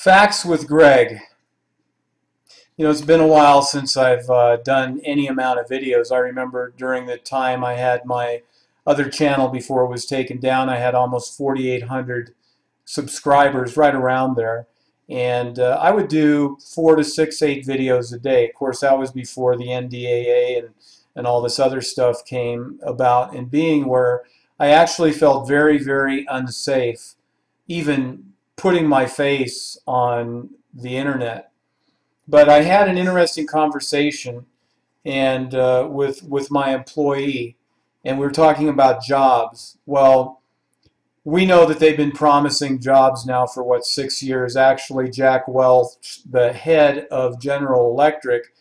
Facts with Greg. You know, it's been a while since I've done any amount of videos. I remember during the time I had my other channel before it was taken down, I had almost 4,800 subscribers, right around there. And I would do 4 to 6, 8 videos a day. Of course, that was before the NDAA and all this other stuff came about and being, where I actually felt very, very unsafe even putting my face on the internet. But I had an interesting conversation and with my employee, and we were talking about jobs. Well, we know that they've been promising jobs now for, what, 6 years. Actually, Jack Welch, the head of General Electric,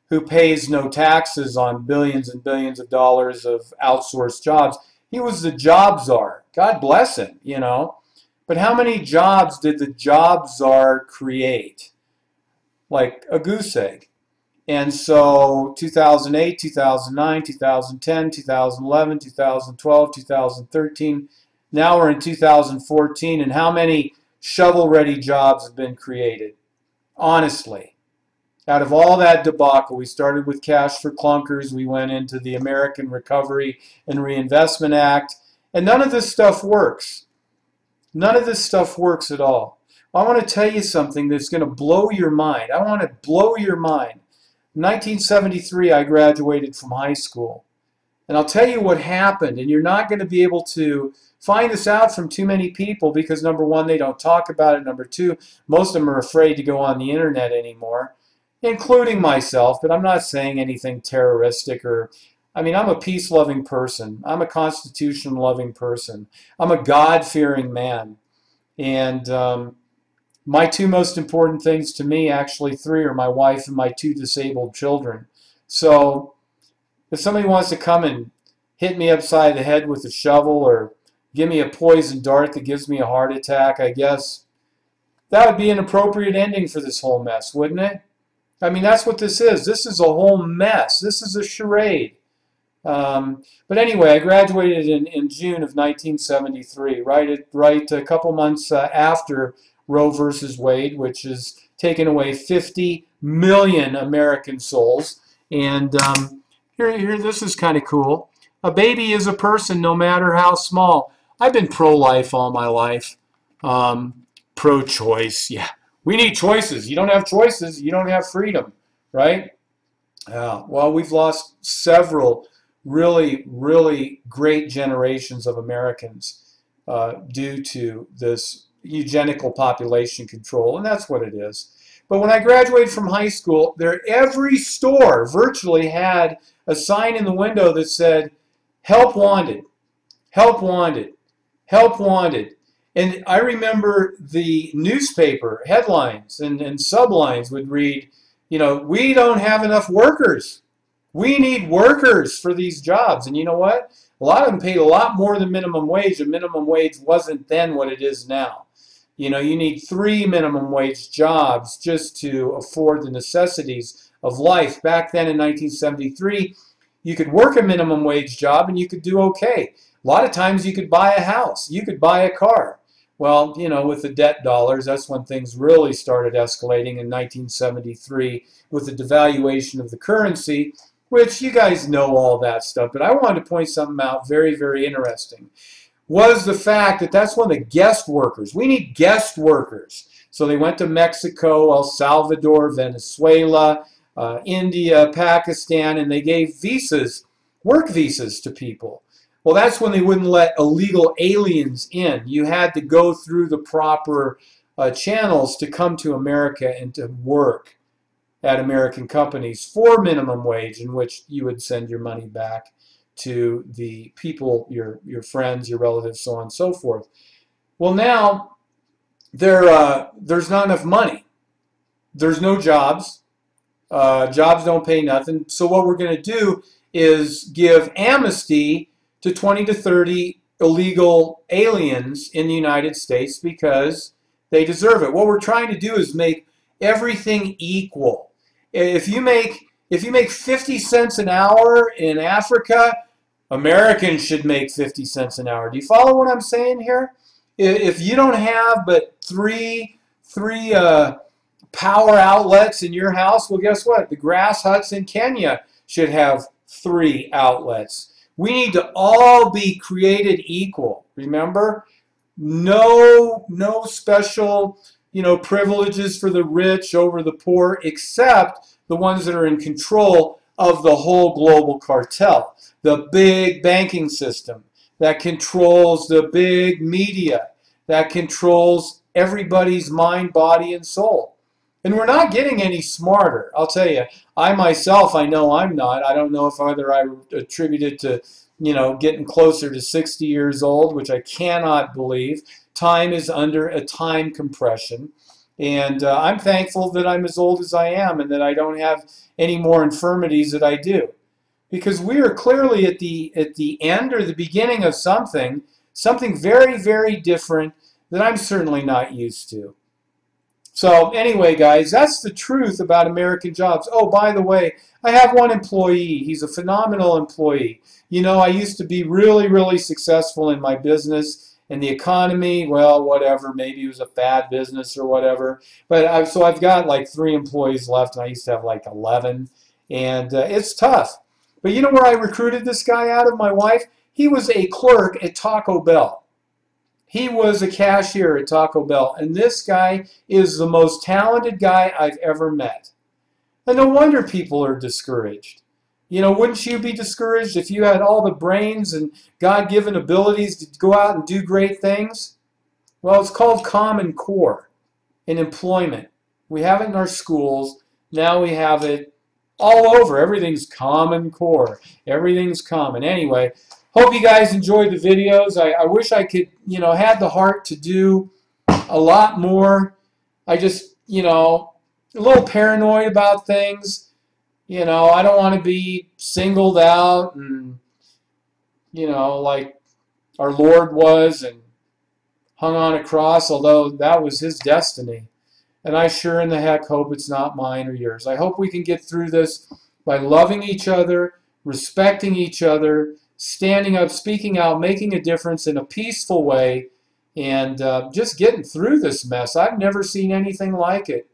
who pays no taxes on billions and billions of dollars of outsourced jobs, he was the job czar. God bless him, you know. But how many jobs did the job czar create? Like a goose egg. And so 2008, 2009, 2010, 2011, 2012, 2013, now we're in 2014, and how many shovel-ready jobs have been created? Honestly, out of all that debacle, we started with cash for clunkers, we went into the American Recovery and Reinvestment Act, and none of this stuff works. None of this stuff works at all. I want to tell you something that's going to blow your mind. I want to blow your mind. In 1973, I graduated from high school. And I'll tell you what happened, and you're not going to be able to find this out from too many people because, number one, they don't talk about it. Number two, most of them are afraid to go on the internet anymore, including myself, but I'm not saying anything terroristic or, I mean, I'm a peace-loving person. I'm a Constitution-loving person. I'm a God-fearing man. And my two most important things to me, actually three, are my wife and my 2 disabled children. So if somebody wants to come and hit me upside the head with a shovel or give me a poison dart that gives me a heart attack, I guess that would be an appropriate ending for this whole mess, wouldn't it? I mean, that's what this is. This is a whole mess. This is a charade. But anyway, I graduated in June of 1973, right a couple months after Roe versus Wade, which has taken away 50 million American souls. And here, this is kind of cool. A baby is a person, no matter how small. I've been pro-life all my life. Pro-choice, yeah. We need choices. You don't have choices, you don't have freedom, right? Well, we've lost several really, really great generations of Americans due to this eugenical population control, and that's what it is. But when I graduated from high school, every store virtually had a sign in the window that said, "Help wanted, help wanted, help wanted." And I remember the newspaper headlines and sublines would read, you know, "We don't have enough workers. We need workers for these jobs." And you know what? A lot of them paid a lot more than minimum wage, and minimum wage wasn't then what it is now. You know, you need 3 minimum wage jobs just to afford the necessities of life. Back then in 1973, you could work a minimum wage job and you could do okay. A lot of times you could buy a house, you could buy a car. Well, you know, with the debt dollars, that's when things really started escalating in 1973 with the devaluation of the currency, which you guys know all that stuff. But I wanted to point something out very, very interesting, was the fact that that's when the guest workers, we need guest workers. So they went to Mexico, El Salvador, Venezuela, India, Pakistan, and they gave visas, work visas to people. Well, that's when they wouldn't let illegal aliens in. You had to go through the proper channels to come to America and to work at American companies for minimum wage, in which you would send your money back to the people, your friends, your relatives, so on and so forth. Well, now there's not enough money. There's no jobs. Jobs don't pay nothing. So what we're going to do is give amnesty to 20 to 30 illegal aliens in the United States because they deserve it. What we're trying to do is make everything equal. If you make 50 cents an hour in Africa, Americans should make 50 cents an hour. Do you follow what I'm saying here? If you don't have but 3 three power outlets in your house. Well, guess what? The grass huts in Kenya should have 3 outlets. We need to all be created equal. Remember? No special, privileges for the rich over the poor, except the ones that are in control of the whole global cartel. The big banking system that controls the big media, that controls everybody's mind, body, and soul. And we're not getting any smarter. I'll tell you, I myself, I know I'm not. I don't know if either I attribute it to, getting closer to 60 years old, which I cannot believe. Time is under a time compression. And I'm thankful that I'm as old as I am and that I don't have any more infirmities that I do. Because we are clearly at the end or the beginning of something very, very different that I'm certainly not used to. So anyway, guys, that's the truth about American jobs. Oh, by the way, I have one employee. He's a phenomenal employee. I used to be really, really successful in my business and the economy. Well, whatever. Maybe it was a bad business or whatever. But so I've got like 3 employees left, and I used to have like 11. And it's tough. But you know where I recruited this guy out of, my wife? He was a clerk at Taco Bell. He was a cashier at Taco Bell, and this guy is the most talented guy I've ever met. And no wonder people are discouraged. Wouldn't you be discouraged if you had all the brains and God-given abilities to go out and do great things? Well, it's called Common Core in employment. We have it in our schools. Now we have it all over. Everything's Common Core. Everything's common. Anyway, hope you guys enjoyed the videos. I wish I could, had the heart to do a lot more. I just, a little paranoid about things. I don't want to be singled out and, like our Lord was and hung on a cross, although that was his destiny. And I sure in the heck hope it's not mine or yours. I hope we can get through this by loving each other, respecting each other, standing up, speaking out, making a difference in a peaceful way, and just getting through this mess. I've never seen anything like it.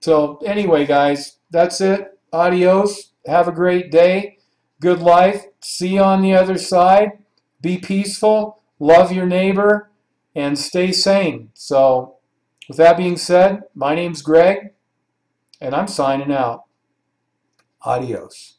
So anyway, guys, that's it. Adios. Have a great day. Good life. See you on the other side. Be peaceful. Love your neighbor. And stay sane. So with that being said, my name's Greg, and I'm signing out. Adios.